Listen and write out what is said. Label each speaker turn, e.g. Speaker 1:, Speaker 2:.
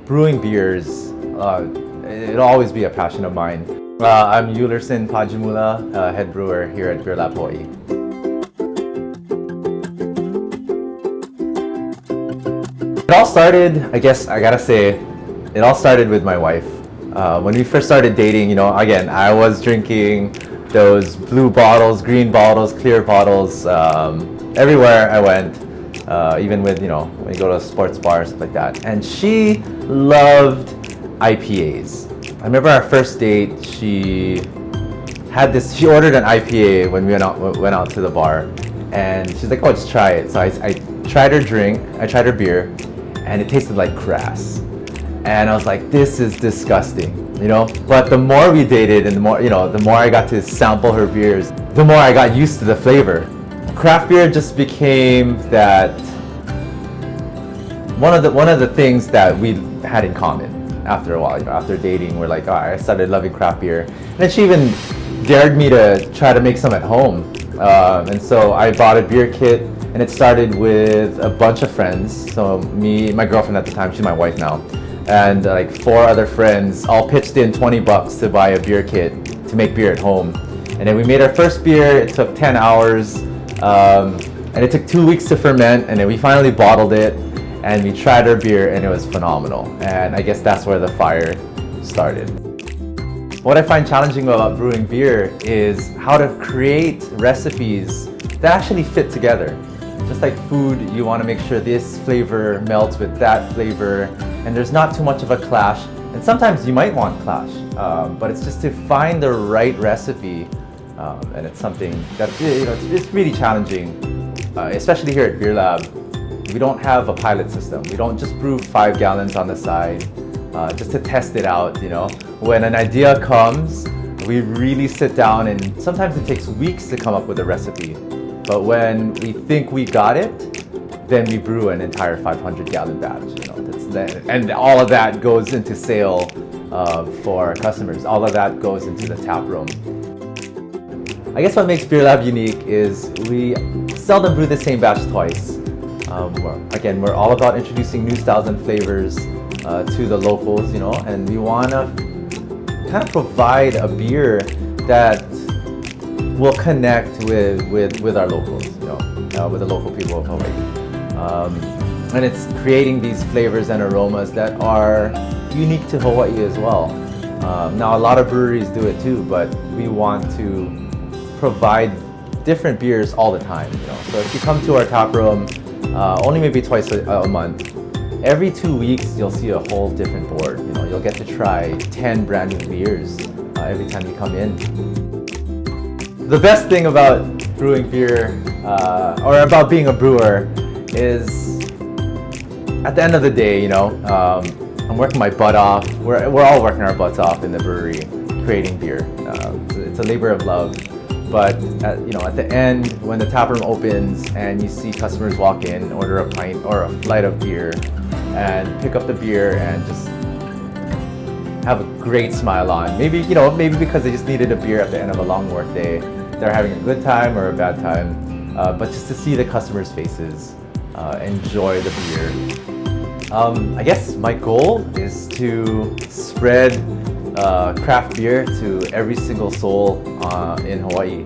Speaker 1: brewing beers, it'll always be a passion of mine. I'm Yulerson Pajimula, head brewer here at BeerLab HI. It all started, I guess I gotta say, it all started with my wife. When we first started dating, again, I was drinking those blue bottles, green bottles, clear bottles, everywhere I went, even with, when you go to a sports bar, stuff like that. And she loved IPAs. I remember our first date, she ordered an IPA when we went out to the bar. And she's like, oh, just try it. So I tried her drink, I tried her beer, and it tasted like grass. And I was like, this is disgusting, But the more we dated and the more I got to sample her beers, the more I got used to the flavor. Craft beer just became that one of the things that we had in common after a while. After dating, we're like, I started loving craft beer. And then she even dared me to try to make some at home. And so I bought a beer kit, and it started with a bunch of friends. So me, my girlfriend at the time, she's my wife now, and like 4 other friends all pitched in $20 to buy a beer kit to make beer at home. And then we made our first beer. It took 10 hours, and it took 2 weeks to ferment, and then we finally bottled it, and we tried our beer, and it was phenomenal. And I guess that's where the fire started. What I find challenging about brewing beer is how to create recipes that actually fit together. Just like food, you want to make sure this flavor melts with that flavor, and there's not too much of a clash. And sometimes you might want clash, but it's just to find the right recipe, and it's something that it's really challenging, especially here at BeerLab. We don't have a pilot system. We don't just brew 5 gallons on the side just to test it out. When an idea comes, we really sit down, and sometimes it takes weeks to come up with a recipe. But when we think we got it, then we brew an entire 500-gallon batch. And all of that goes into sale for our customers. All of that goes into the tap room. I guess what makes BeerLab unique is we seldom brew the same batch twice. We're all about introducing new styles and flavors to the locals, and we want to kind of provide a beer that will connect with our locals, with the local people of Hawaii. And it's creating these flavors and aromas that are unique to Hawaii as well. Now, a lot of breweries do it too, but we want to provide different beers all the time. So if you come to our tap room, only maybe twice a month, every 2 weeks you'll see a whole different board. You'll get to try 10 brand new beers every time you come in. The best thing about brewing beer, or about being a brewer, is at the end of the day, I'm working my butt off. We're all working our butts off in the brewery, creating beer. It's a labor of love. But at the end, when the tap room opens and you see customers walk in, order a pint or a flight of beer, and pick up the beer and just have a great smile on. Maybe because they just needed a beer at the end of a long work day. They're having a good time or a bad time, but just to see the customers' faces, enjoy the beer. I guess my goal is to spread craft beer to every single soul in Hawaii.